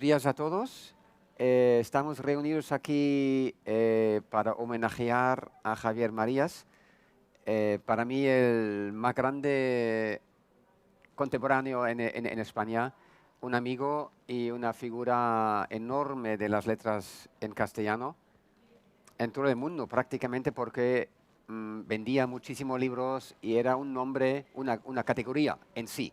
días a todos. Estamos reunidos aquí para homenajear a Javier Marías. Para mí el más grande contemporáneo en España, un amigo y una figura enorme de las letras en castellano en todo el mundo prácticamente, porque vendía muchísimos libros y era un nombre, una categoría en sí.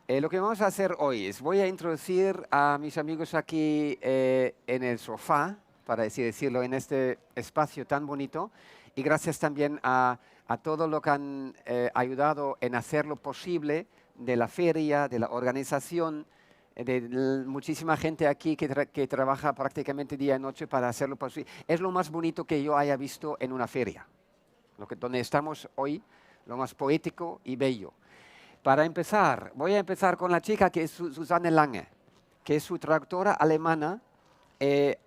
Lo que vamos a hacer hoy es, voy a introducir a mis amigos aquí en el sofá, para así decirlo, en este espacio tan bonito, y gracias también a todo lo que han ayudado en hacerlo posible, de la feria, de la organización, de muchísima gente aquí que trabaja prácticamente día y noche para hacerlo posible. Es lo más bonito que yo haya visto en una feria, donde estamos hoy, lo más poético y bello. Para empezar, voy a empezar con la chica que es Susanne Lange, que es su traductora alemana.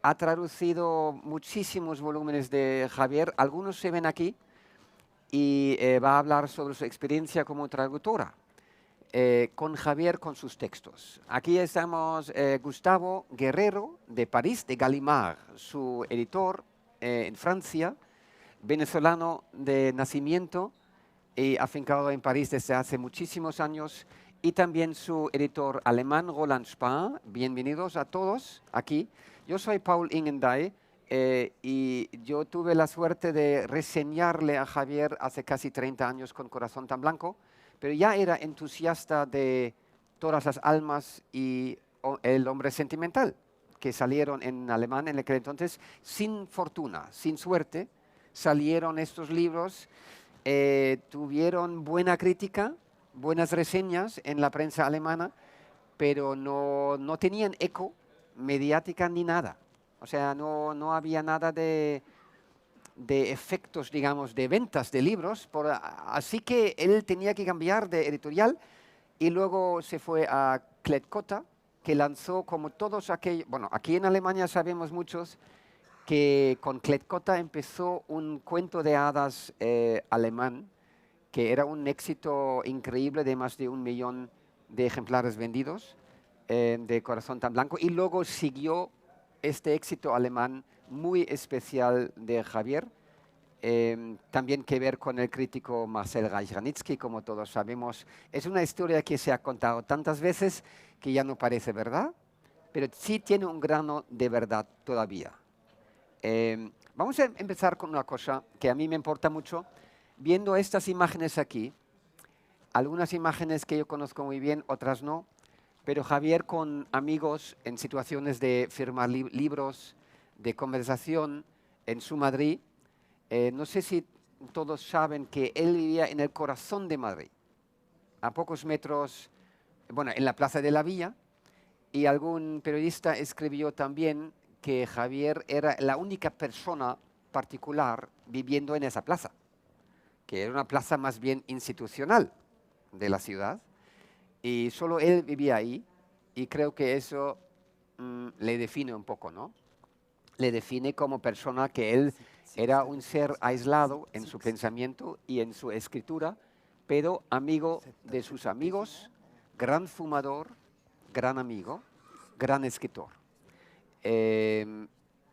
Ha traducido muchísimos volúmenes de Javier, algunos se ven aquí, y va a hablar sobre su experiencia como traductora con Javier, con sus textos. Aquí estamos Gustavo Guerrero, de París, de Gallimard, su editor en Francia, venezolano de nacimiento, y afincado en París desde hace muchísimos años, y también su editor alemán, Roland Spahn. Bienvenidos a todos aquí. Yo soy Paul Ingenday y yo tuve la suerte de reseñarle a Javier hace casi 30 años con Corazón tan Blanco, pero ya era entusiasta de Todas las almas y El hombre sentimental, que salieron en alemán en aquel entonces. Sin fortuna, sin suerte, salieron estos libros. Tuvieron buena crítica, buenas reseñas en la prensa alemana, pero no tenían eco mediática ni nada. O sea, no había nada de efectos, digamos, de ventas de libros. Así que él tenía que cambiar de editorial y luego se fue a Klett-Cotta, que lanzó como todos aquellos. Bueno, aquí en Alemania sabemos muchos que con Klett-Cotta empezó un cuento de hadas alemán, que era un éxito increíble de más de 1 millón de ejemplares vendidos, de Corazón tan Blanco, y luego siguió este éxito alemán muy especial de Javier, también que ver con el crítico Marcel Reich-Ranitzky, como todos sabemos. Es una historia que se ha contado tantas veces que ya no parece verdad, pero sí tiene un grano de verdad todavía. Vamos a empezar con una cosa que a mí me importa mucho. Viendo estas imágenes aquí, algunas imágenes que yo conozco muy bien, otras no, pero Javier con amigos en situaciones de firmar libros, de conversación en su Madrid. No sé si todos saben que él vivía en el corazón de Madrid, a pocos metros, bueno, en la Plaza de la Villa, y algún periodista escribió también que Javier era la única persona particular viviendo en esa plaza, que era una plaza más bien institucional de la ciudad, y solo él vivía ahí, y creo que eso le define un poco, ¿no? Le define como persona, que él era un ser aislado en su pensamiento y en su escritura, pero amigo de sus amigos, gran fumador, gran amigo, gran escritor.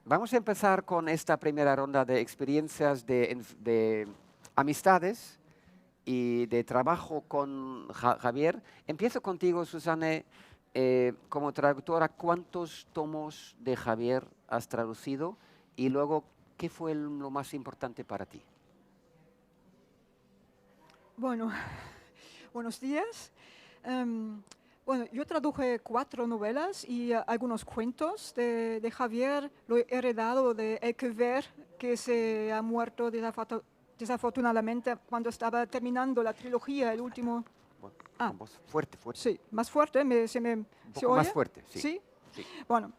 Vamos a empezar con esta primera ronda de experiencias de amistades y de trabajo con Javier. Empiezo contigo, Susanne, como traductora. ¿Cuántos tomos de Javier has traducido? Y luego, ¿qué fue lo más importante para ti? Bueno, buenos días. Bueno, yo traduje 4 novelas y algunos cuentos de Javier. Lo he heredado de Ekever, que se ha muerto desafortunadamente cuando estaba terminando la trilogía, el último. Con voz fuerte, fuerte. Sí, más fuerte, Un ¿se poco oye? más fuerte, sí. ¿Sí? Sí. Bueno,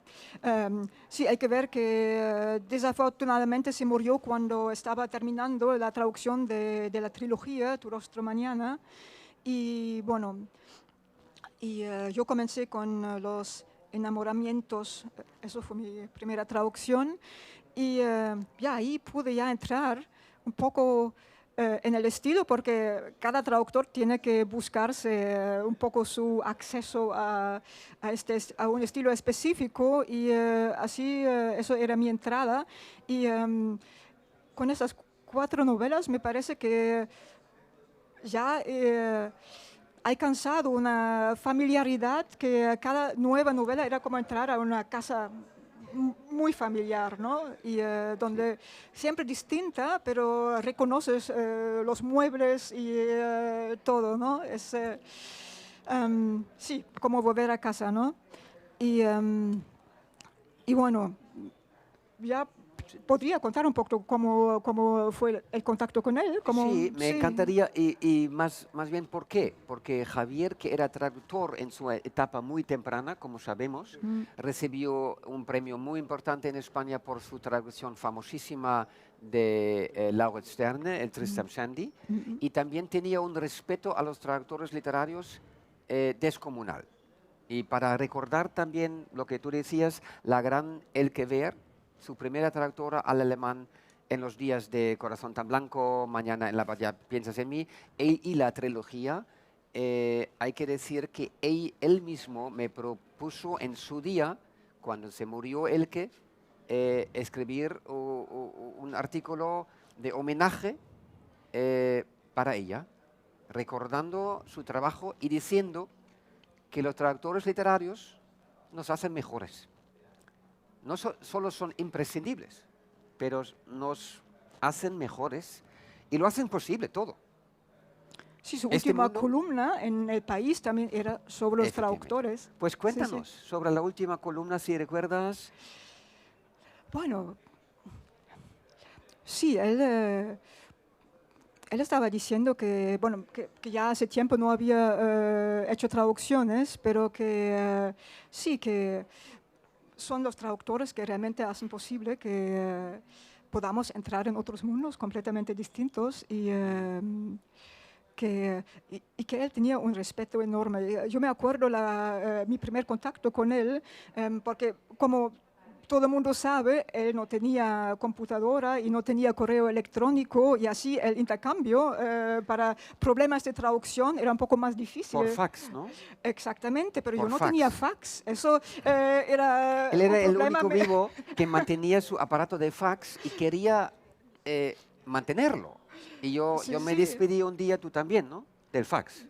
sí, hay que ver que desafortunadamente se murió cuando estaba terminando la traducción de la trilogía Tu rostro mañana. Y bueno, yo comencé con los enamoramientos, eso fue mi primera traducción, y ya ahí pude ya entrar un poco en el estilo, porque cada traductor tiene que buscarse un poco su acceso a un estilo específico y así eso era mi entrada. Y con esas 4 novelas me parece que ya he alcanzado una familiaridad que cada nueva novela era como entrar a una casa muy familiar, ¿no? Y donde siempre distinta, pero reconoces los muebles y todo, ¿no? Es, sí, como volver a casa, ¿no? Y, y bueno, ya podría contar un poco cómo fue el contacto con él. Sí, me Sí. encantaría, y más bien, ¿por qué? Porque Javier, que era traductor en su etapa muy temprana, como sabemos, recibió un premio muy importante en España por su traducción famosísima de Laurent Sterne, el Tristram Shandy, y también tenía un respeto a los traductores literarios descomunal. Y para recordar también lo que tú decías, la gran Elke Wehr, su primera traductora al alemán en los días de Corazón tan Blanco, Mañana en la Bahía Piensas en mí, y la trilogía, hay que decir que él mismo me propuso en su día, cuando se murió Elke, escribir un artículo de homenaje para ella, recordando su trabajo y diciendo que los traductores literarios nos hacen mejores. No solo son imprescindibles, pero nos hacen mejores y lo hacen posible todo. Sí, su Este última mundo, columna en El País también era sobre los efectivamente. traductores. Pues Sí, cuéntanos sí. sobre la última columna, si recuerdas. Bueno, sí, él estaba diciendo que, bueno, que ya hace tiempo no había hecho traducciones, pero que sí, que son los traductores que realmente hacen posible que podamos entrar en otros mundos completamente distintos y que él tenía un respeto enorme. Yo me acuerdo mi primer contacto con él, porque como todo el mundo sabe, él no tenía computadora y no tenía correo electrónico y así el intercambio para problemas de traducción era un poco más difícil. Por fax, ¿no? Exactamente, pero yo Por no fax. tenía fax. Eso era Él un era el problema. único vivo que mantenía su aparato de fax y quería mantenerlo. Y yo Sí, me sí. despedí un día, tú también, ¿no? Del fax,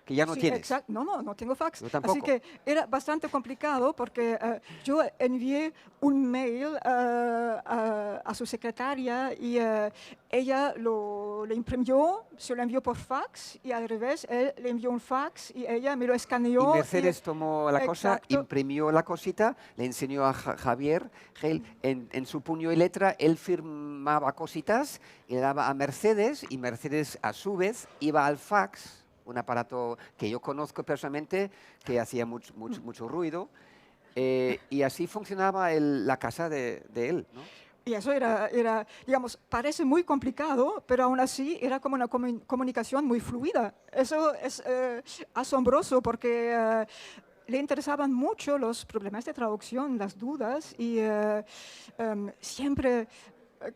que ya no Sí, tienes. exacto. No tengo fax. Yo Así tampoco. que era bastante complicado porque yo envié un mail a su secretaria y ella lo imprimió, se lo envió por fax y al revés, él le envió un fax y ella me lo Y escaneó. Mercedes tomó la cosa, Exacto. imprimió la cosita, le enseñó a Javier, en su puño y letra, él firmaba cositas y le daba a Mercedes, y Mercedes a su vez iba al fax, un aparato que yo conozco personalmente, que hacía mucho ruido, y así funcionaba la casa de él, ¿no? Y eso era, digamos, parece muy complicado, pero aún así era como una comunicación muy fluida. Eso es asombroso porque le interesaban mucho los problemas de traducción, las dudas, y siempre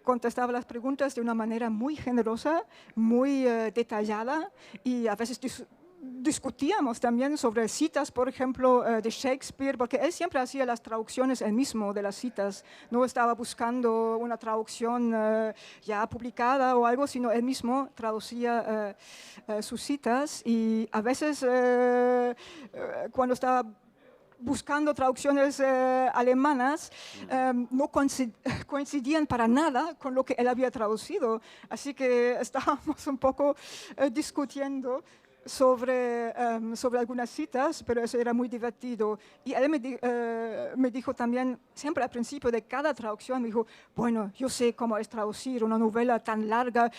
contestaba las preguntas de una manera muy generosa, muy detallada, y a veces discutíamos también sobre citas, por ejemplo, de Shakespeare, porque él siempre hacía las traducciones él mismo de las citas, no estaba buscando una traducción ya publicada o algo, sino él mismo traducía sus citas, y a veces cuando estaba buscando traducciones alemanas, no coincidían para nada con lo que él había traducido. Así que estábamos un poco discutiendo sobre algunas citas, pero eso era muy divertido. Y él me dijo también, siempre al principio de cada traducción, me dijo, bueno, yo sé cómo es traducir una novela tan larga,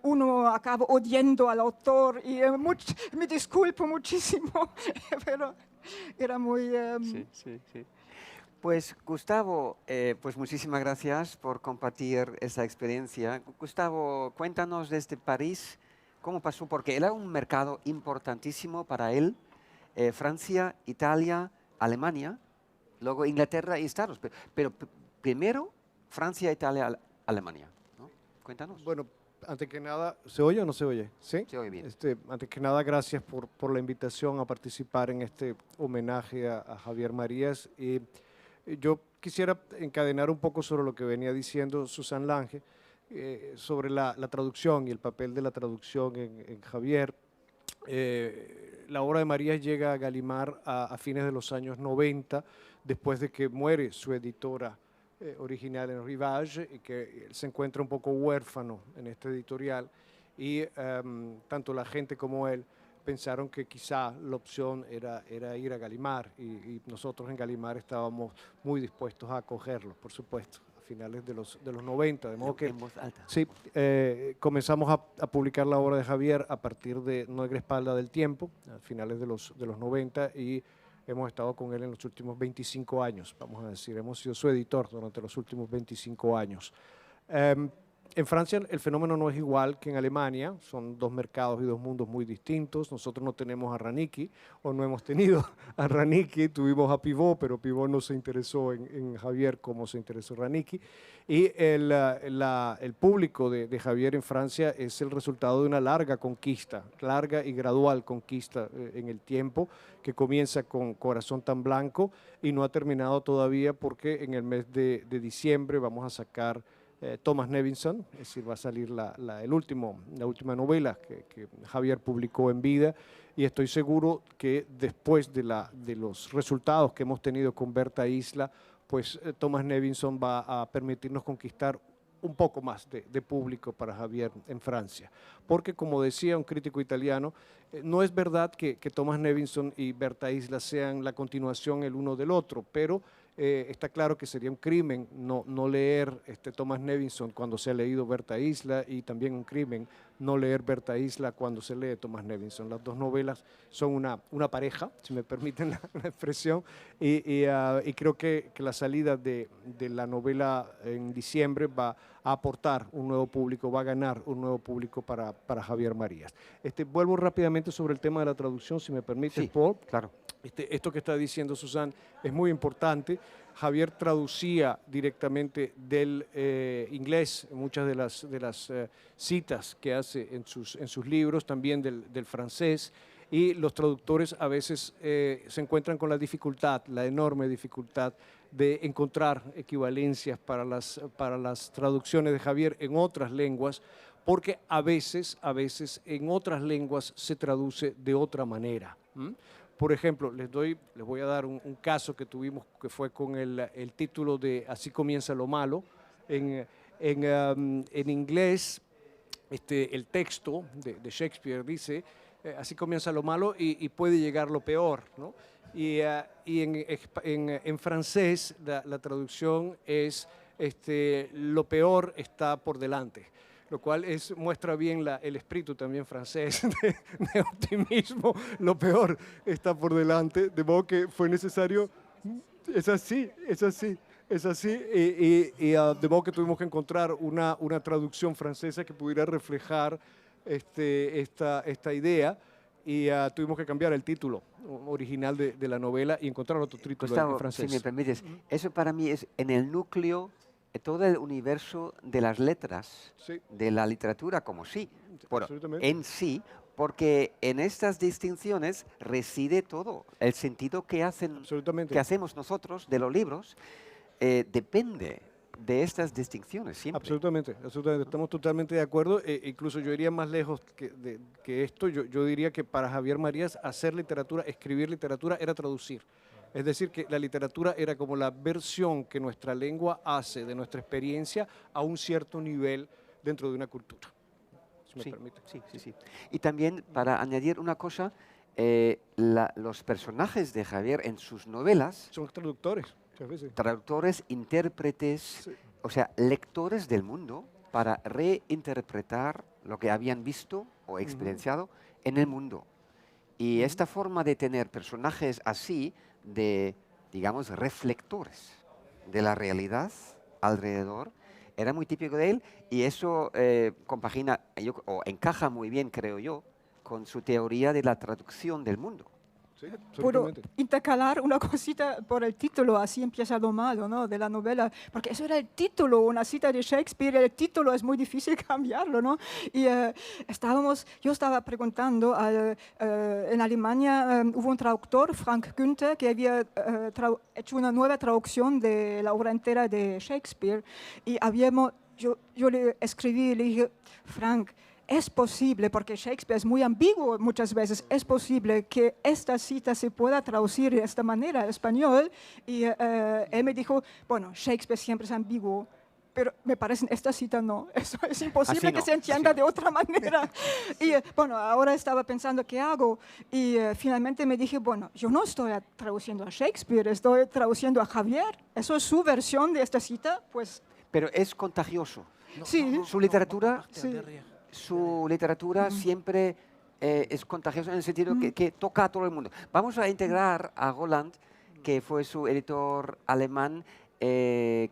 uno acaba odiando al autor y me disculpo muchísimo, pero era muy... Sí, sí, sí. Pues Gustavo, pues muchísimas gracias por compartir esa experiencia. Gustavo, cuéntanos desde París cómo pasó, porque era un mercado importantísimo para él, Francia, Italia, Alemania, luego Inglaterra y Estados, pero primero Francia, Italia, Alemania, ¿no? Cuéntanos. Bueno, antes que nada, ¿se oye o no se oye? ¿Sí? Se oye bien. Antes que nada, gracias por la invitación a participar en este homenaje a Javier Marías. Y yo quisiera encadenar un poco sobre lo que venía diciendo Susan Lange, sobre la traducción y el papel de la traducción en Javier. La obra de Marías llega a Gallimard a fines de los años 90, después de que muere su editora original en Rivage, y que él se encuentra un poco huérfano en este editorial, y tanto la gente como él pensaron que quizá la opción era ir a Gallimard, y nosotros en Gallimard estábamos muy dispuestos a acogerlo, por supuesto, a finales de los 90, de modo que En voz alta. sí, comenzamos a publicar la obra de Javier a partir de Negra Espalda del Tiempo, a finales de los 90, y hemos estado con él en los últimos 25 años, vamos a decir, hemos sido su editor durante los últimos 25 años. En Francia el fenómeno no es igual que en Alemania, son dos mercados y dos mundos muy distintos. Nosotros no tenemos a Ranicky, o no hemos tenido a Ranicky, tuvimos a Pivot, pero Pivot no se interesó en Javier como se interesó Ranicky. Y el público de Javier en Francia es el resultado de una larga conquista, larga y gradual conquista en el tiempo, que comienza con Corazón tan blanco y no ha terminado todavía, porque en el mes de diciembre vamos a sacar Thomas Nevinson, es decir, va a salir la última novela que Javier publicó en vida, y estoy seguro que después de los resultados que hemos tenido con Berta Isla, pues Thomas Nevinson va a permitirnos conquistar un poco más de público para Javier en Francia. Porque, como decía un crítico italiano, no es verdad que Thomas Nevinson y Berta Isla sean la continuación el uno del otro, pero está claro que sería un crimen no leer Thomas Nevinson cuando se ha leído Berta Isla, y también un crimen no leer Berta Isla cuando se lee Thomas Nevinson. Las dos novelas son una pareja, si me permiten la expresión, y creo que la salida de la novela en diciembre va a aportar un nuevo público, va a ganar un nuevo público para Javier Marías. Vuelvo rápidamente sobre el tema de la traducción, si me permite, Sí, Paul. claro. Esto que está diciendo Susan es muy importante. Javier traducía directamente del inglés muchas de las citas que hace en sus libros, también del francés, y los traductores a veces se encuentran con la enorme dificultad de encontrar equivalencias para las traducciones de Javier en otras lenguas, porque a veces en otras lenguas se traduce de otra manera. Por ejemplo, les voy a dar un caso que tuvimos, que fue con el título de Así comienza lo malo. En inglés, el texto de Shakespeare dice, así comienza lo malo y puede llegar lo peor, ¿no? Y en francés la traducción es lo peor está por delante, lo cual muestra bien el espíritu también francés de optimismo. Lo peor está por delante, de modo que fue necesario, es así, de modo que tuvimos que encontrar una traducción francesa que pudiera reflejar esta idea, y tuvimos que cambiar el título original de la novela y encontrar otro título Gustavo, en francés. si me permites, eso para mí es en el núcleo todo el universo de las letras, Sí. de la literatura como sí, bueno, Absolutamente. en sí, porque en estas distinciones reside todo. El sentido que Absolutamente. hacemos nosotros de los libros depende de estas distinciones siempre. Absolutamente, estamos totalmente de acuerdo. Incluso yo iría más lejos que esto. Yo diría que para Javier Marías hacer literatura, escribir literatura, era traducir. Es decir, que la literatura era como la versión que nuestra lengua hace de nuestra experiencia a un cierto nivel dentro de una cultura, si me permite. Sí. Y también, para añadir una cosa, los personajes de Javier en sus novelas, Son traductores, muchas veces. traductores, intérpretes, Sí. o sea, lectores del mundo para reinterpretar lo que habían visto o experienciado en el mundo. Y esta forma de tener personajes así, digamos, reflectores de la realidad alrededor, era muy típico de él, y eso compagina o encaja muy bien, creo yo, con su teoría de la traducción del mundo. Sí, puedo absolutamente. intercalar una cosita por el título, así empieza lo malo, ¿no?, de la novela, porque eso era el título, una cita de Shakespeare, el título es muy difícil cambiarlo, ¿no? Y yo estaba preguntando, en Alemania hubo un traductor, Frank Günther, que había hecho una nueva traducción de la obra entera de Shakespeare, y yo le escribí y le dije, Frank, es posible, porque Shakespeare es muy ambiguo muchas veces, es posible que esta cita se pueda traducir de esta manera al español. Y él me dijo, bueno, Shakespeare siempre es ambiguo, pero me parece esta cita no, eso es imposible Así que no, se así entienda no. de otra manera. Y bueno, ahora estaba pensando qué hago y finalmente me dije, bueno, yo no estoy traduciendo a Shakespeare, estoy traduciendo a Javier, eso es su versión de esta cita, pues Pero es contagioso. sí, Su literatura, sí. siempre es contagiosa en el sentido que toca a todo el mundo. Vamos a integrar a Roland, que fue su editor alemán.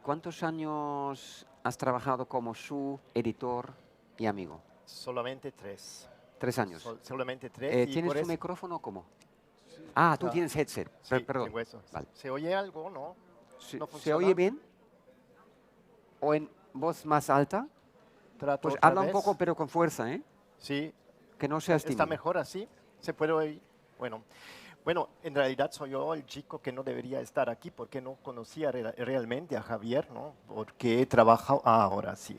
¿Cuántos años has trabajado como su editor y amigo? Solamente 3. 3 años. Solamente 3 y ¿Tienes por tu eso... micrófono o cómo? Ah, tú Ah, tienes headset. sí, Perdón. tengo eso. Vale. ¿Se oye algo, no? ¿No ¿Se funciona? oye bien? ¿O en voz más alta? Trato Pues otra habla un vez. poco, pero con fuerza, ¿eh? Sí. Que no seas ¿Está tímido. mejor así? ¿Se puede oír? Bueno, en realidad soy yo el chico que no debería estar aquí porque no conocía realmente a Javier, ¿no? Porque trabajo, ahora sí,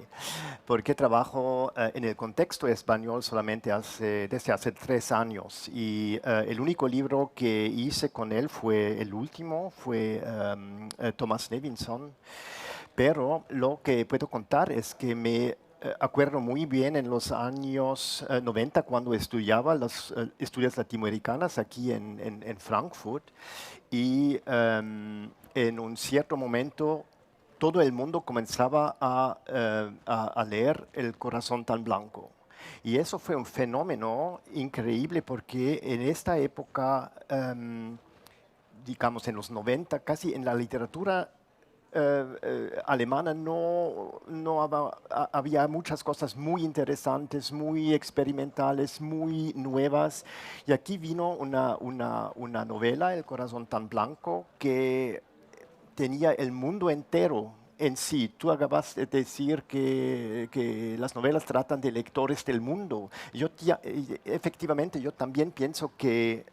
porque trabajo en el contexto español solamente desde hace 3 años y el único libro que hice con él fue el último, fue Thomas Levinson, pero lo que puedo contar es que me acuerdo muy bien en los años 90 cuando estudiaba las estudios latinoamericanas aquí en Frankfurt y en un cierto momento todo el mundo comenzaba a leer El corazón tan blanco. Y eso fue un fenómeno increíble porque en esta época, digamos en los 90, casi en la literatura alemana no había muchas cosas muy interesantes, muy experimentales, muy nuevas. Y aquí vino una novela, El corazón tan blanco, que tenía el mundo entero en sí. Tú acabas de decir que las novelas tratan de lectores del mundo. Efectivamente, yo también pienso que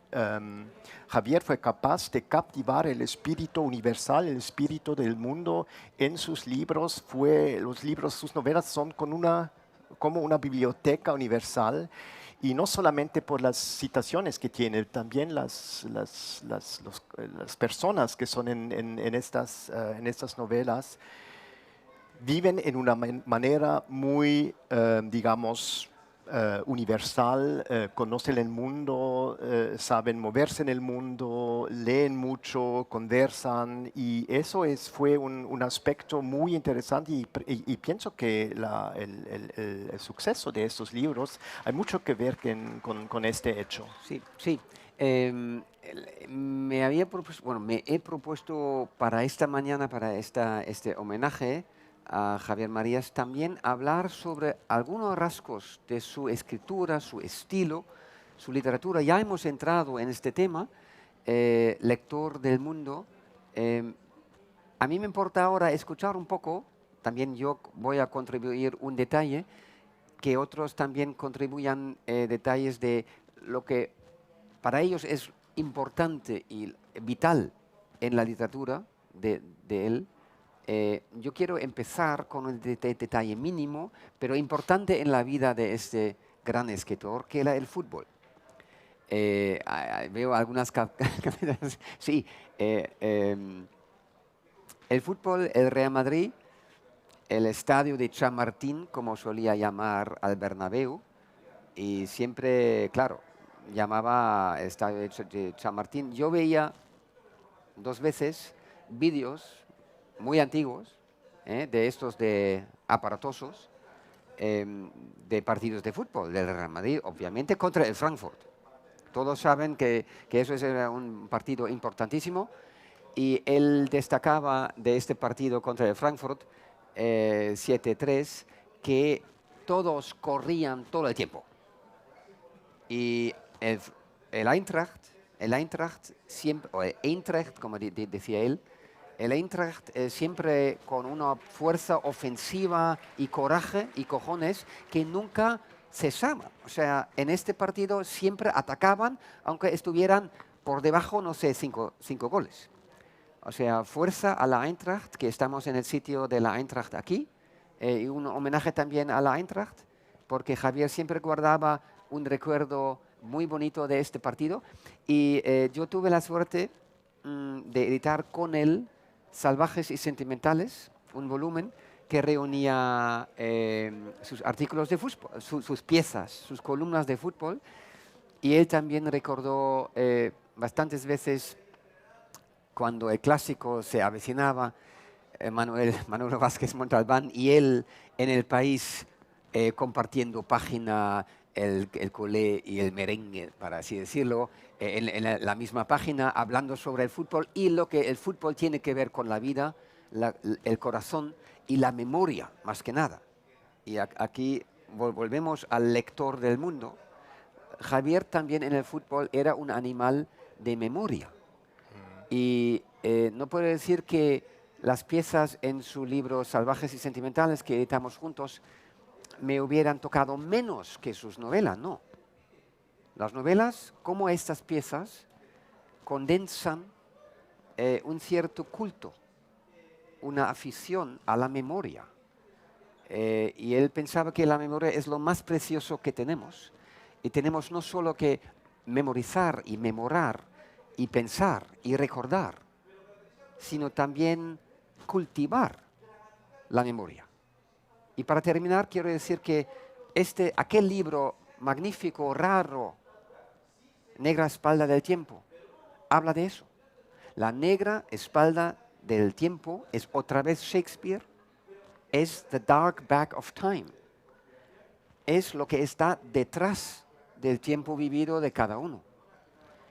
Javier fue capaz de captivar el espíritu universal, el espíritu del mundo en sus libros. Sus novelas son como una biblioteca universal. Y no solamente por las citaciones que tiene, también las personas que son en estas novelas viven en una manera muy, digamos, universal, conocen el mundo, saben moverse en el mundo, leen mucho, conversan y eso fue un aspecto muy interesante y pienso que el suceso de estos libros hay mucho que ver con este hecho. Sí, sí. Me he propuesto para esta mañana, para este homenaje a Javier Marías, también hablar sobre algunos rasgos de su escritura, su estilo, su literatura. Ya hemos entrado en este tema, lector del mundo. A mí me importa ahora escuchar un poco, también yo voy a contribuir un detalle, que otros también contribuyan detalles de lo que para ellos es importante y vital en la literatura de él. Yo quiero empezar con un detalle mínimo, pero importante en la vida de este gran escritor, que era el fútbol. Veo algunas camisetas. Sí, el fútbol, el Real Madrid, el estadio de Chamartín, como solía llamar al Bernabéu, y siempre, claro, llamaba estadio de Chamartín. Yo veía 2 veces vídeos muy antiguos, de estos de aparatosos, de partidos de fútbol del Real Madrid, obviamente contra el Frankfurt. Todos saben que eso era un partido importantísimo y él destacaba de este partido contra el Frankfurt 7-3 que todos corrían todo el tiempo. Y el Eintracht, el Eintracht, siempre, o el Eintracht, como decía él, el Eintracht siempre con una fuerza ofensiva y coraje y cojones que nunca cesaban. O sea, en este partido siempre atacaban, aunque estuvieran por debajo, no sé, cinco goles. O sea, fuerza a la Eintracht, que estamos en el sitio de la Eintracht aquí, y un homenaje también a la Eintracht, porque Javier siempre guardaba un recuerdo muy bonito de este partido. Y yo tuve la suerte de editar con él Salvajes y Sentimentales, un volumen que reunía sus artículos de fútbol, sus piezas, sus columnas de fútbol. Y él también recordó bastantes veces cuando el clásico se avecinaba, Manolo Vázquez Montalbán y él en El País compartiendo página, el culé y el merengue, para así decirlo, en la misma página, hablando sobre el fútbol y lo que el fútbol tiene que ver con la vida, el corazón y la memoria, más que nada. Y aquí volvemos al lector del mundo. Javier también en el fútbol era un animal de memoria. Y no puedo decir que las piezas en su libro Salvajes y Sentimentales, que editamos juntos, me hubieran tocado menos que sus novelas, no. Las novelas, como estas piezas, condensan un cierto culto, una afición a la memoria. Y él pensaba que la memoria es lo más precioso que tenemos. Y tenemos no solo que memorizar y memorar y pensar y recordar, sino también cultivar la memoria. Y para terminar, quiero decir que aquel libro magnífico, raro, Negra espalda del tiempo, habla de eso. La negra espalda del tiempo es otra vez Shakespeare, es the dark back of time. Es lo que está detrás del tiempo vivido de cada uno.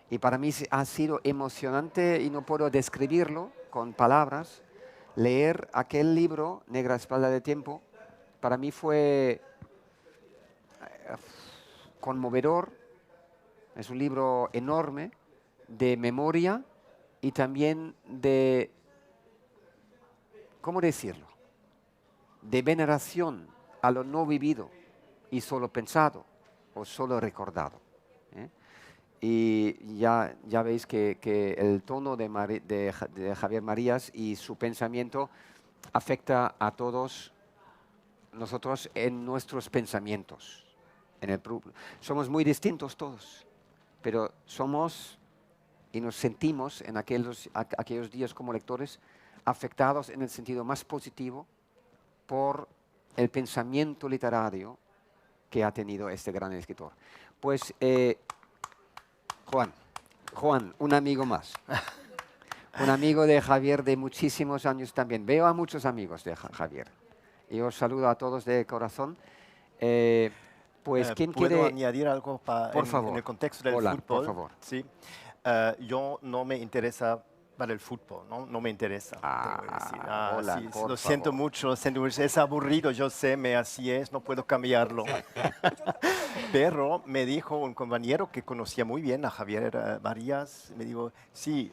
Y para mí ha sido emocionante, y no puedo describirlo con palabras, leer aquel libro, Negra espalda del tiempo. Para mí fue conmovedor. Es un libro enorme de memoria y también de, ¿cómo decirlo?, de veneración a lo no vivido y solo pensado o solo recordado. Y ya veis que el tono de Javier Marías y su pensamiento afecta a todos nosotros en nuestros pensamientos. Somos muy distintos todos, pero somos y nos sentimos en aquellos días como lectores afectados en el sentido más positivo por el pensamiento literario que ha tenido este gran escritor. Pues Juan, un amigo más. Un amigo de Javier de muchísimos años también. Veo a muchos amigos de Javier. Y os saludo a todos de corazón. Pues, ¿quién ¿Puedo quiere añadir algo por favor, en el contexto del hola, fútbol? por favor. Sí. Yo no me interesa para el fútbol, no me interesa. Tengo que decir. Hola, Sí, por lo siento favor. mucho, es aburrido, yo sé, así es, no puedo cambiarlo. Pero me dijo un compañero que conocía muy bien a Javier Marías, me dijo, sí,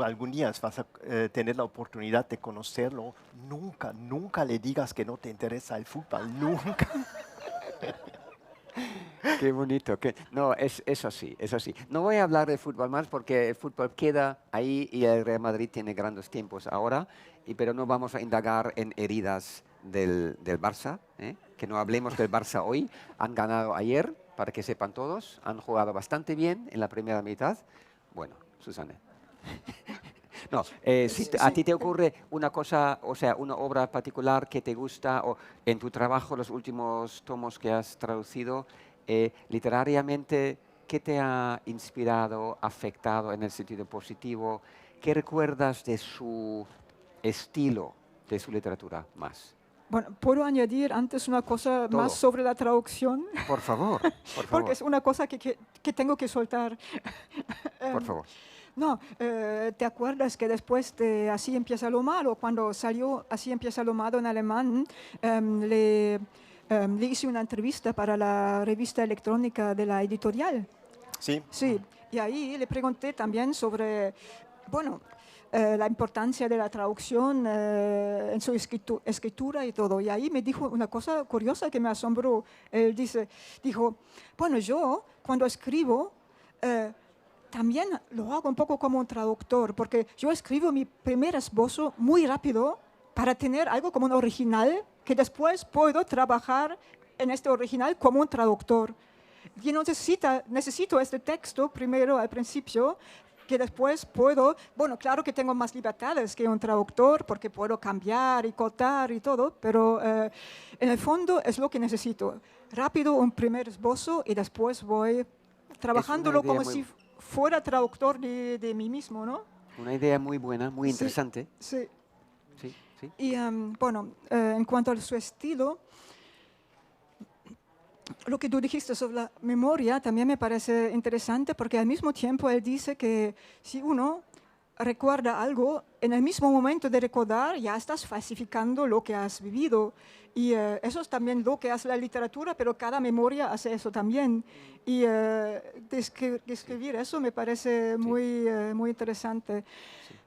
algún día vas a tener la oportunidad de conocerlo, nunca le digas que no te interesa el fútbol, nunca. Qué bonito. No, es así, es así. No voy a hablar de fútbol más porque el fútbol queda ahí y el Real Madrid tiene grandes tiempos ahora, pero no vamos a indagar en heridas del Barça, que no hablemos del Barça hoy. Han ganado ayer, para que sepan todos, han jugado bastante bien en la primera mitad. Bueno, Susana. No, si a ti te ocurre una cosa, o sea, una obra particular que te gusta, o en tu trabajo, los últimos tomos que has traducido, literariamente, ¿qué te ha inspirado, afectado en el sentido positivo? ¿Qué recuerdas de su estilo, de su literatura más? Bueno, puedo añadir antes una cosa Todo. más sobre la traducción, Por favor, por porque favor, es una cosa que tengo que soltar. por favor. No, ¿te acuerdas que después de Así empieza lo malo, cuando salió Así empieza lo malo en alemán, le hice una entrevista para la revista electrónica de la editorial? Sí. Sí, Y ahí le pregunté también sobre, bueno, la importancia de la traducción en su escritura y todo. Y ahí me dijo una cosa curiosa que me asombró. Él dijo, bueno, yo cuando escribo también lo hago un poco como un traductor, porque yo escribo mi primer esbozo muy rápido para tener algo como un original que después puedo trabajar en este original como un traductor. Yo necesito este texto primero al principio, que después puedo, bueno, claro que tengo más libertades que un traductor porque puedo cambiar y cortar y todo, pero en el fondo es lo que necesito. Rápido un primer esbozo y después voy trabajándolo como si fuera traductor de mí mismo, ¿no? Una idea muy buena, muy interesante. Sí. Sí, sí. Y bueno, en cuanto a su estilo, lo que tú dijiste sobre la memoria también me parece interesante porque al mismo tiempo él dice que si uno recuerda algo, en el mismo momento de recordar ya estás falsificando lo que has vivido. Y eso es también lo que hace la literatura, pero cada memoria hace eso también. Y describir eso me parece muy interesante.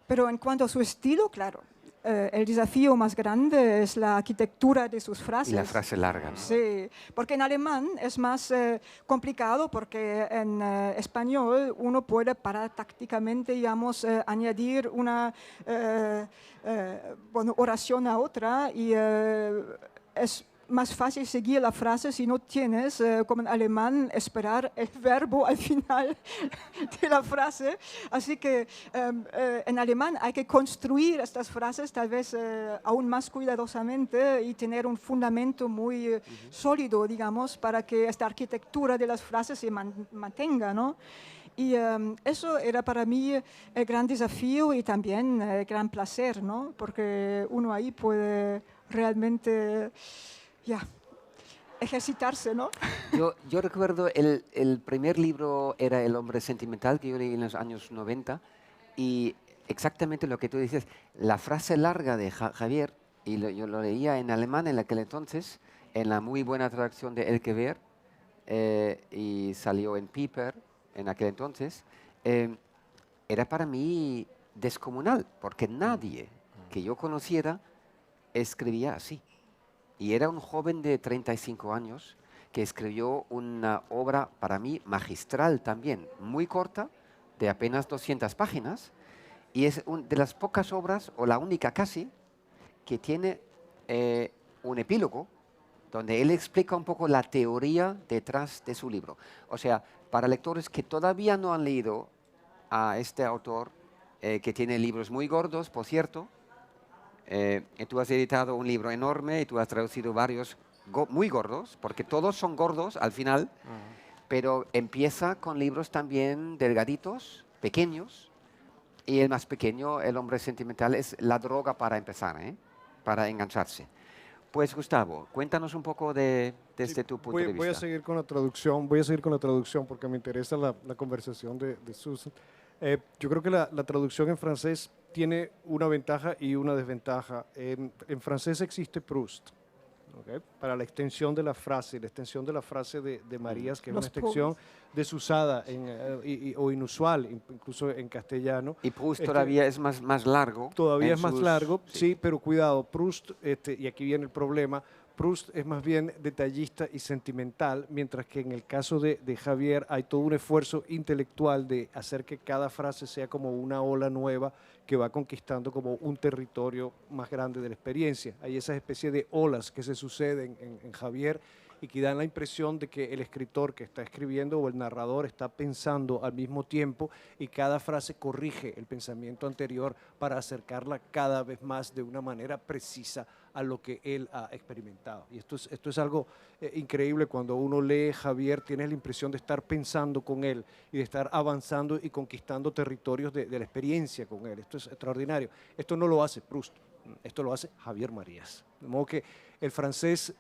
Pero en cuanto a su estilo, claro, el desafío más grande es la arquitectura de sus frases. Y la frase larga, ¿no? Sí, porque en alemán es más complicado porque en español uno puede tácticamente, digamos, añadir una oración a otra y es más fácil seguir la frase si no tienes, como en alemán, esperar el verbo al final de la frase. Así que en alemán hay que construir estas frases tal vez aún más cuidadosamente y tener un fundamento muy sólido, digamos, para que esta arquitectura de las frases se mantenga, ¿no? Y eso era para mí el gran desafío y también el gran placer, ¿no? Porque uno ahí puede realmente ejercitarse, ¿no? Yo recuerdo el primer libro era El hombre sentimental, que yo leí en los años 90, y exactamente lo que tú dices, la frase larga de Javier, y yo lo leía en alemán en aquel entonces, en la muy buena traducción de Elke Weir, y salió en Piper en aquel entonces, era para mí descomunal, porque nadie que yo conociera escribía así. Y era un joven de 35 años que escribió una obra para mí magistral también, muy corta, de apenas 200 páginas, y es de las pocas obras, o la única casi, que tiene un epílogo donde él explica un poco la teoría detrás de su libro. O sea, para lectores que todavía no han leído a este autor, que tiene libros muy gordos, por cierto, tú has editado un libro enorme y tú has traducido varios muy gordos, porque todos son gordos al final, pero empieza con libros también delgaditos, pequeños, y el más pequeño, El hombre sentimental, es la droga para empezar, para engancharse. Pues Gustavo, cuéntanos un poco desde tu punto de vista. Voy a seguir con la traducción porque me interesa la conversación de Susan. Yo creo que la traducción en francés tiene una ventaja y una desventaja. En francés existe Proust, ¿okay? Para la extensión de la frase de Marías, que es una extensión desusada o inusual, incluso en castellano. Y Proust todavía es más largo. Todavía es más largo, sí, pero cuidado, Proust, y aquí viene el problema, Proust es más bien detallista y sentimental, mientras que en el caso de Javier hay todo un esfuerzo intelectual de hacer que cada frase sea como una ola nueva que va conquistando como un territorio más grande de la experiencia. Hay esas especies de olas que se suceden en Javier y que dan la impresión de que el escritor que está escribiendo o el narrador está pensando al mismo tiempo y cada frase corrige el pensamiento anterior para acercarla cada vez más de una manera precisa a lo que él ha experimentado. Y esto es algo increíble. Cuando uno lee Javier, tienes la impresión de estar pensando con él y de estar avanzando y conquistando territorios de la experiencia con él. Esto es extraordinario. Esto no lo hace Proust. Esto lo hace Javier Marías. De modo que el francés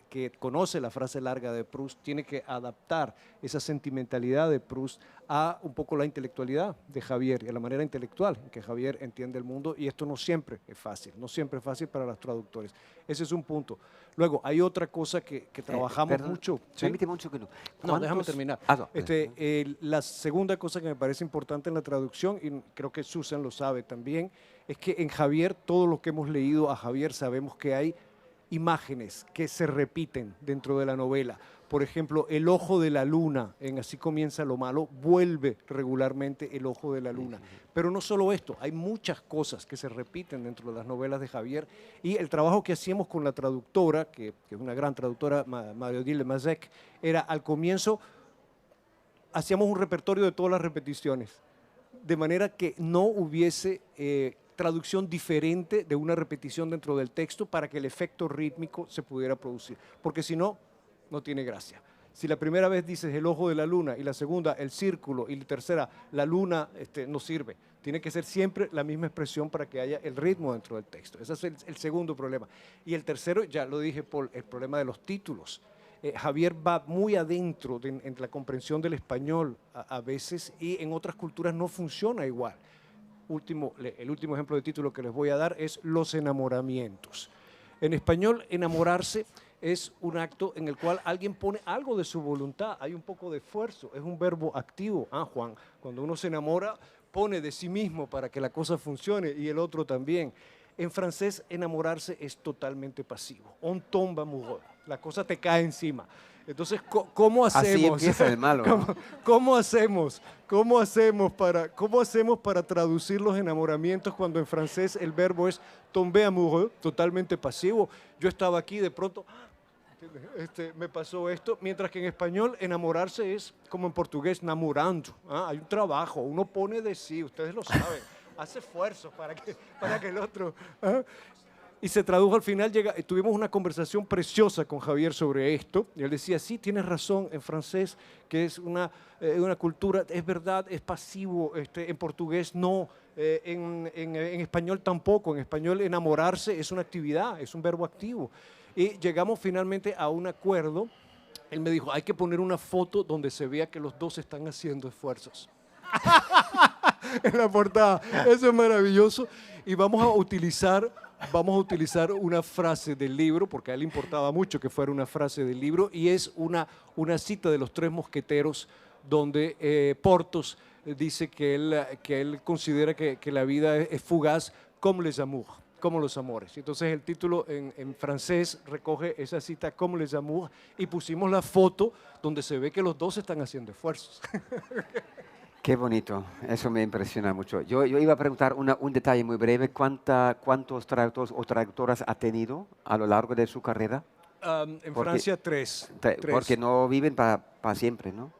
que conoce la frase larga de Proust tiene que adaptar esa sentimentalidad de Proust a un poco la intelectualidad de Javier y a la manera intelectual en que Javier entiende el mundo, y esto no siempre es fácil, no siempre es fácil para los traductores. Ese es un punto. Luego, hay otra cosa que trabajamos perdón, mucho. ¿Sí? permíteme un segundo. No, déjame ¿Cuántos- terminar. Ah, no. La segunda cosa que me parece importante en la traducción, y creo que Susan lo sabe también, es que en Javier, todo lo que hemos leído a Javier, sabemos que hay imágenes que se repiten dentro de la novela. Por ejemplo, el ojo de la luna, en Así comienza lo malo, vuelve regularmente el ojo de la luna. Pero no solo esto, hay muchas cosas que se repiten dentro de las novelas de Javier, y el trabajo que hacíamos con la traductora, que es una gran traductora, Marie-Odile Mazec, era al comienzo, hacíamos un repertorio de todas las repeticiones, de manera que no hubiese traducción diferente de una repetición dentro del texto para que el efecto rítmico se pudiera producir, porque si no, no tiene gracia. Si la primera vez dices el ojo de la luna y la segunda el círculo y la tercera la luna, no sirve. Tiene que ser siempre la misma expresión para que haya el ritmo dentro del texto. Ese es el segundo problema. Y el tercero, ya lo dije, Paul, el problema de los títulos. Javier va muy adentro en la comprensión del español a veces, y en otras culturas no funciona igual. El último ejemplo de título que les voy a dar es Los enamoramientos. En español, enamorarse es un acto en el cual alguien pone algo de su voluntad, hay un poco de esfuerzo, es un verbo activo. Juan, cuando uno se enamora, pone de sí mismo para que la cosa funcione, y el otro también. En francés, enamorarse es totalmente pasivo. On tombe amoureux. La cosa te cae encima. Entonces, ¿cómo hacemos? Así empieza el malo, ¿no? ¿Cómo hacemos para traducir los enamoramientos cuando en francés el verbo es tomber amoureux, totalmente pasivo? Yo estaba aquí, de pronto me pasó esto, mientras que en español enamorarse es como en portugués namorando. Hay un trabajo, uno pone de sí, ustedes lo saben, hace esfuerzos para que el otro... Y se tradujo al final, tuvimos una conversación preciosa con Javier sobre esto, y él decía, sí, tienes razón, en francés, que es una cultura, es verdad, es pasivo, en portugués no, en español tampoco, en español enamorarse es una actividad, es un verbo activo. Y llegamos finalmente a un acuerdo. Él me dijo, hay que poner una foto donde se vea que los dos están haciendo esfuerzos. En la portada. Eso es maravilloso. Y vamos a utilizar una frase del libro, porque a él le importaba mucho que fuera una frase del libro, y es una cita de los Tres Mosqueteros, donde Porthos dice que él considera que la vida es fugaz comme les amours, como los amores. Entonces el título en francés recoge esa cita, comme les amours, y pusimos la foto donde se ve que los dos están haciendo esfuerzos. Qué bonito, eso me impresiona mucho. Yo iba a preguntar un detalle muy breve. ¿Cuántos traductores o traductoras ha tenido a lo largo de su carrera? En Francia, tres. Porque no viven para siempre, ¿no?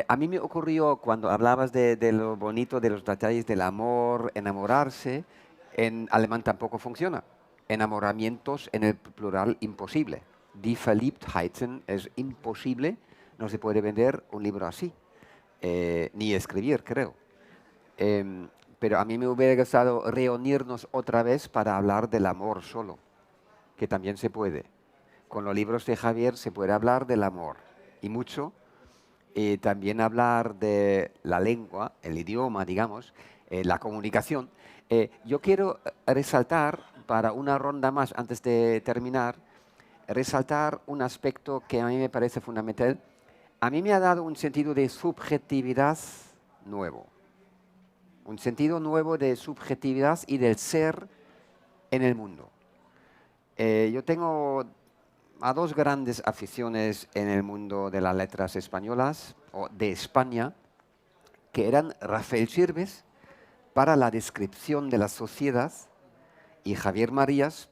A mí me ocurrió cuando hablabas de lo bonito, de los detalles del amor, enamorarse. En alemán tampoco funciona. Enamoramientos en el plural, imposible. Die Verliebtheiten es imposible. No se puede vender un libro así. Ni escribir, creo. Pero a mí me hubiera gustado reunirnos otra vez para hablar del amor solo, que también se puede. Con los libros de Javier se puede hablar del amor, y mucho. Y también hablar de la lengua, el idioma, digamos, la comunicación. Yo quiero resaltar, para una ronda más antes de terminar, resaltar un aspecto que a mí me parece fundamental. A mí me ha dado un sentido de subjetividad nuevo. Un sentido nuevo de subjetividad y del ser en el mundo. Yo tengo a dos grandes aficiones en el mundo de las letras españolas, o de España, que eran Rafael Sirves para la descripción de la sociedad y Javier Marías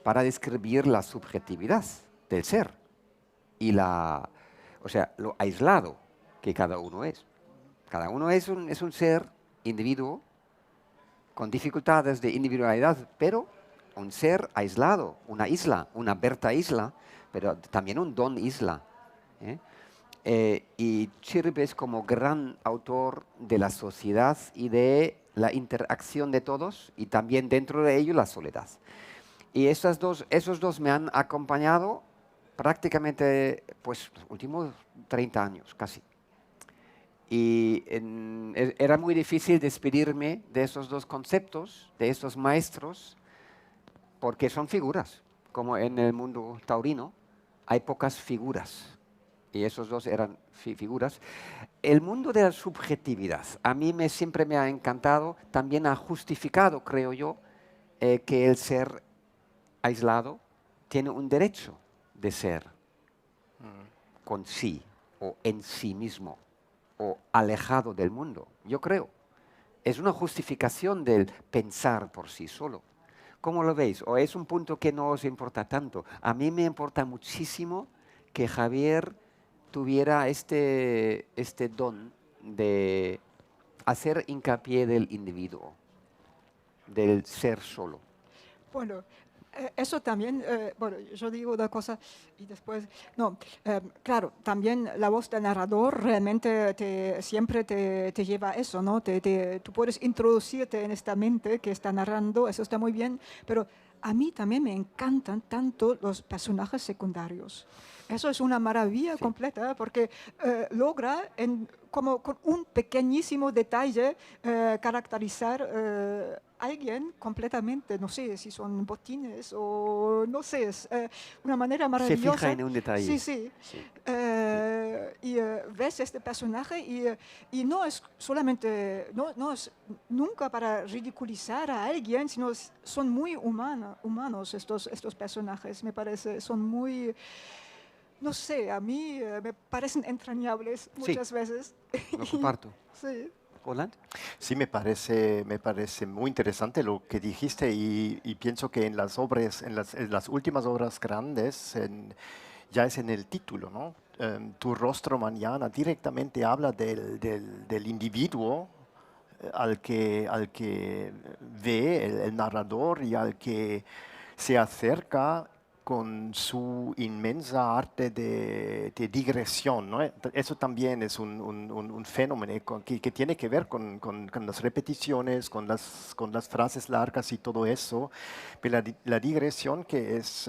para describir la subjetividad del ser y o sea, lo aislado que cada uno es. Cada uno es un ser, individuo, con dificultades de individualidad, pero un ser aislado, una isla, una Berta Isla, pero también un Don Isla. Y Chirves como gran autor de la sociedad y de la interacción de todos y también dentro de ello la soledad. Y esos dos me han acompañado prácticamente pues, los últimos 30 años, casi. Y era muy difícil despedirme de esos dos conceptos, de esos maestros, porque son figuras. Como en el mundo taurino, hay pocas figuras. Y esos dos eran figuras. El mundo de la subjetividad, a mí siempre me ha encantado, también ha justificado, creo yo, que el ser aislado tiene un derecho de ser con sí o en sí mismo o alejado del mundo. Yo creo. Es una justificación del pensar por sí solo. ¿Cómo lo veis? ¿O es un punto que no os importa tanto? A mí me importa muchísimo que Javier tuviera este don de hacer hincapié del individuo, del ser solo. Bueno, eso también, bueno, yo digo una cosa y después, no, claro, también la voz del narrador realmente siempre te lleva a eso, ¿no? Tú puedes introducirte en esta mente que está narrando, eso está muy bien, pero a mí también me encantan tanto los personajes secundarios. Eso es una maravilla completa porque logra como con un pequeñísimo detalle caracterizar a alguien completamente, no sé si son botines o no sé, es una manera maravillosa. Se fija en un detalle. Sí, sí. Y ves este personaje y no es solamente, no es nunca para ridiculizar a alguien, sino son muy humanos estos personajes, me parece, son muy... No sé, a mí me parecen entrañables muchas veces. Lo comparto. Sí. Roland. Sí, me parece muy interesante lo que dijiste y pienso que en las obras, en las últimas obras grandes, ya es en el título, ¿no? Tu rostro mañana directamente habla del individuo al que ve el narrador y al que se acerca con su inmensa arte de digresión, ¿no? Eso también es un fenómeno que tiene que ver con las repeticiones, con las frases largas y todo eso. Pero la digresión que es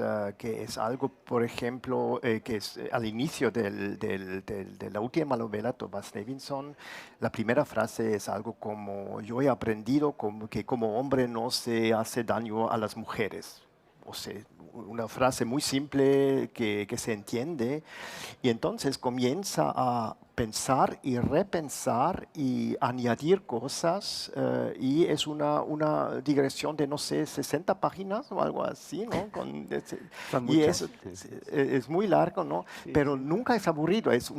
algo, por ejemplo, que es al inicio de la última novela, Thomas Stevenson, la primera frase es algo como: yo he aprendido que como hombre no se hace daño a las mujeres. O sea, una frase muy simple que se entiende, y entonces comienza a pensar y repensar y añadir cosas, y es una digresión de, no sé, 60 páginas o algo así, ¿no? Y es muy largo, ¿no? Sí, pero sí. nunca es aburrido, es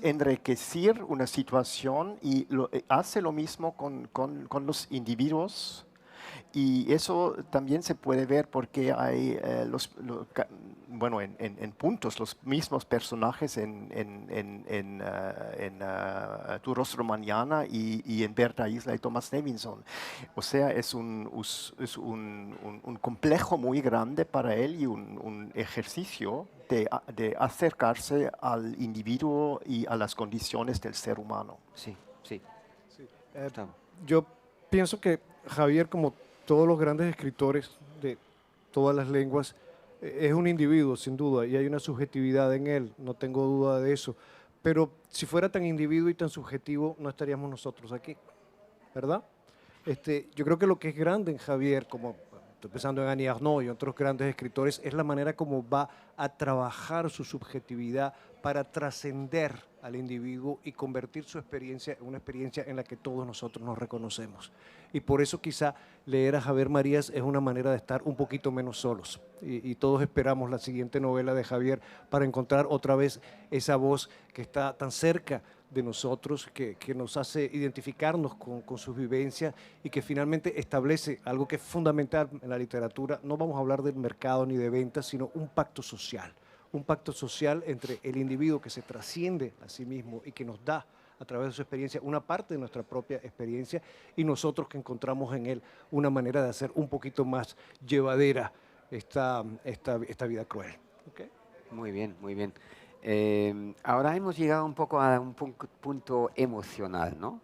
enriquecer una situación y hace lo mismo con los individuos. Y eso también se puede ver porque hay, bueno, en puntos, los mismos personajes en Tu rostro mañana y en Berta Isla y Thomas Stevenson. O sea, es un complejo muy grande para él y un ejercicio de acercarse al individuo y a las condiciones del ser humano. Sí, sí. Gustavo. Yo pienso que Javier, como todos los grandes escritores de todas las lenguas, es un individuo, sin duda, y hay una subjetividad en él, no tengo duda de eso. Pero si fuera tan individuo y tan subjetivo, no estaríamos nosotros aquí, ¿verdad? Yo creo que lo que es grande en Javier, como estoy pensando en Annie Ernaux y otros grandes escritores, es la manera como va a trabajar su subjetividad para trascender al individuo y convertir su experiencia en una experiencia en la que todos nosotros nos reconocemos. Y por eso quizá leer a Javier Marías es una manera de estar un poquito menos solos. Y todos esperamos la siguiente novela de Javier para encontrar otra vez esa voz que está tan cerca de nosotros, que nos hace identificarnos con sus vivencias y que finalmente establece algo que es fundamental en la literatura. No vamos a hablar del mercado ni de ventas, sino un pacto social entre el individuo que se trasciende a sí mismo y que nos da a través de su experiencia una parte de nuestra propia experiencia, y nosotros que encontramos en él una manera de hacer un poquito más llevadera esta vida cruel. ¿Okay? Muy bien, muy bien. Ahora hemos llegado un poco a un punto emocional, ¿no?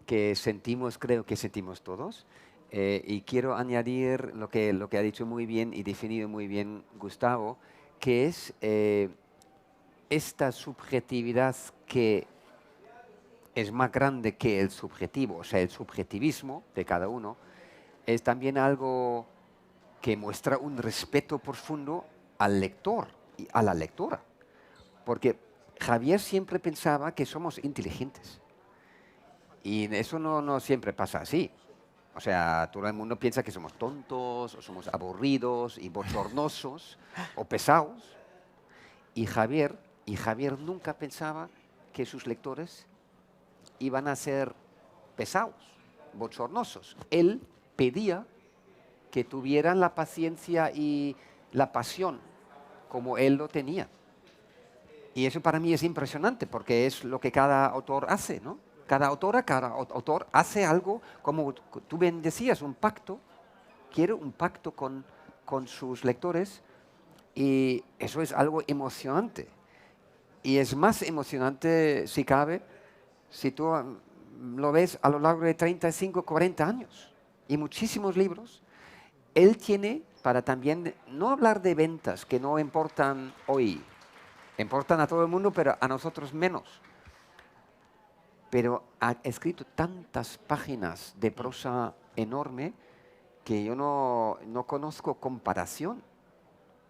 que sentimos, creo que sentimos todos. Y quiero añadir lo que ha dicho muy bien y definido muy bien Gustavo, que es esta subjetividad que es más grande que el subjetivo, o sea, el subjetivismo de cada uno, es también algo que muestra un respeto profundo al lector y a la lectora. Porque Javier siempre pensaba que somos inteligentes. Y eso no siempre pasa así. O sea, todo el mundo piensa que somos tontos, o somos aburridos y bochornosos, o pesados. Y Javier nunca pensaba que sus lectores iban a ser pesados, bochornosos. Él pedía que tuvieran la paciencia y la pasión como él lo tenía. Y eso para mí es impresionante porque es lo que cada autor hace, ¿no? Cada autor hace algo, como tú bien decías, un pacto, quiere un pacto con sus lectores y eso es algo emocionante. Y es más emocionante, si cabe, si tú lo ves a lo largo de 35, 40 años y muchísimos libros. Él tiene, para también no hablar de ventas que no importan hoy, importan a todo el mundo, pero a nosotros menos. Pero ha escrito tantas páginas de prosa enorme que yo no conozco comparación.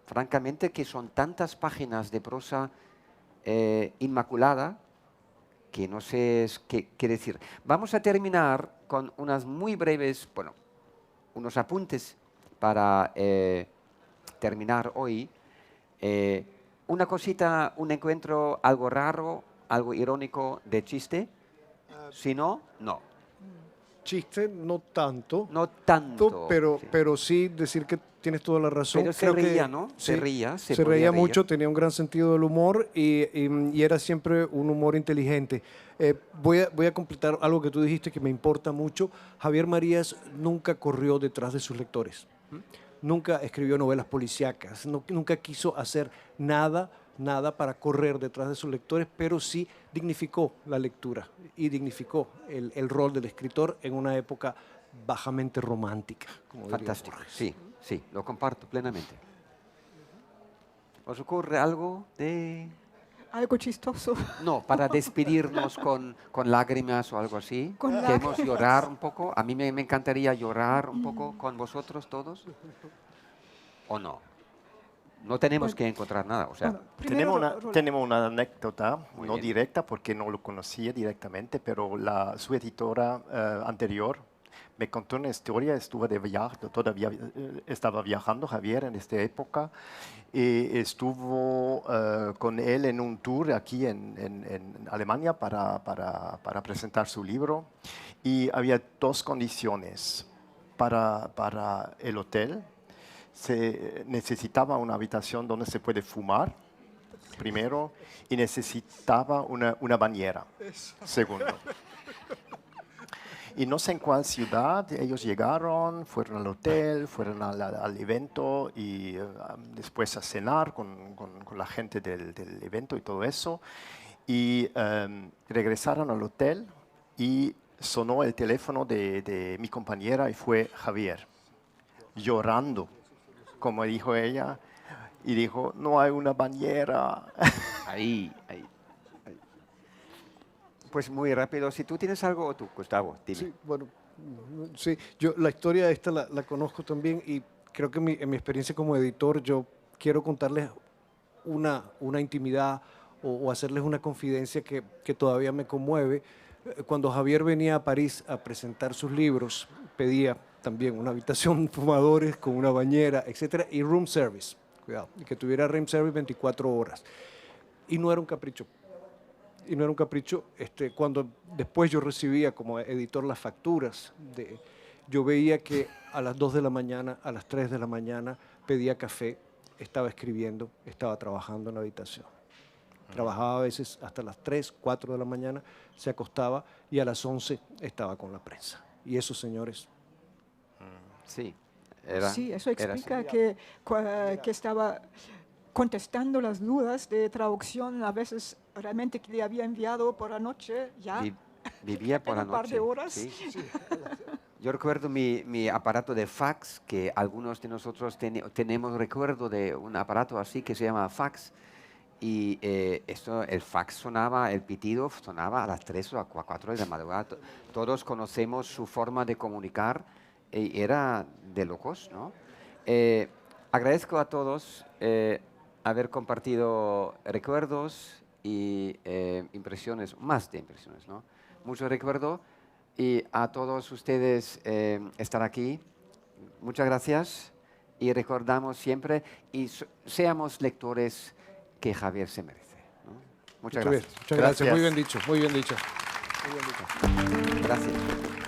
Francamente, que son tantas páginas de prosa inmaculada que no sé qué decir. Vamos a terminar con unas muy breves, bueno, unos apuntes para terminar hoy. Una cosita, un encuentro algo raro, algo irónico de chiste. Si no, no. Chiste, no tanto. No tanto. Sí. Pero sí decir que tienes toda la razón. Pero se Creo reía, que ¿no? sí, Se reía. se podía reía reír. mucho, tenía un gran sentido del humor y era siempre un humor inteligente. Voy a completar algo que tú dijiste que me importa mucho. Javier Marías nunca corrió detrás de sus lectores. Nunca escribió novelas policíacas. Nunca quiso hacer nada para correr detrás de sus lectores, pero sí dignificó la lectura y dignificó el rol del escritor en una época bajamente romántica. Como diría Fantástico, Borges. sí, lo comparto plenamente. ¿Os ocurre algo de...? Algo chistoso. No, para despedirnos con lágrimas o algo así. Con Queremos lágrimas. llorar un poco. A mí me encantaría llorar un poco con vosotros todos. ¿O no? No tenemos Bueno, que encontrar nada. O sea, Bueno, primero, Tenemos una anécdota, Muy no bien. directa porque no lo conocía directamente, pero su editora anterior me contó una historia, estuve de viaje, todavía estaba viajando Javier en esta época, y estuvo con él en un tour aquí en Alemania para presentar su libro, y había dos condiciones para el hotel. Se necesitaba una habitación donde se puede fumar, primero, y necesitaba una bañera, segundo. Y no sé en cuál ciudad ellos llegaron, fueron al hotel, fueron al evento y después a cenar con la gente del evento y todo eso. Y regresaron al hotel y sonó el teléfono de mi compañera y fue Javier, llorando, como dijo ella, y dijo, no hay una bañera. ahí. Pues muy rápido. Si tú tienes algo, tú, Gustavo, dime. Sí, bueno, sí, yo la historia esta la conozco también y creo que en mi experiencia como editor yo quiero contarles una intimidad o hacerles una confidencia que todavía me conmueve. Cuando Javier venía a París a presentar sus libros, pedía también una habitación fumadores con una bañera, etcétera, y room service, cuidado, y que tuviera room service 24 horas. Y no era un capricho. Y no era un capricho, cuando después yo recibía como editor las facturas, yo veía que a las 2 de la mañana, a las 3 de la mañana pedía café, estaba escribiendo, estaba trabajando en la habitación. Trabajaba a veces hasta las 3, 4 de la mañana, se acostaba y a las 11 estaba con la prensa. Y esos señores... Sí. sí, eso era explica así. que estaba contestando las dudas de traducción, a veces realmente que le había enviado por la noche, ya. Vivía por la en un par noche. de horas. Sí. Yo recuerdo mi aparato de fax, que algunos de nosotros tenemos recuerdo de un aparato así que se llama fax. Y el fax sonaba, el pitido sonaba a las 3 o a 4 de la madrugada. Todos conocemos su forma de comunicar y era de locos, ¿no? Agradezco a todos haber compartido recuerdos y impresiones, más de impresiones, ¿no? Mucho recuerdo y a todos ustedes estar aquí. Muchas gracias y recordamos siempre y seamos lectores que Javier se merece, ¿no? Muchas gracias. Muchas gracias. Muy Gracias. bien dicho, muy bien dicho. Gracias.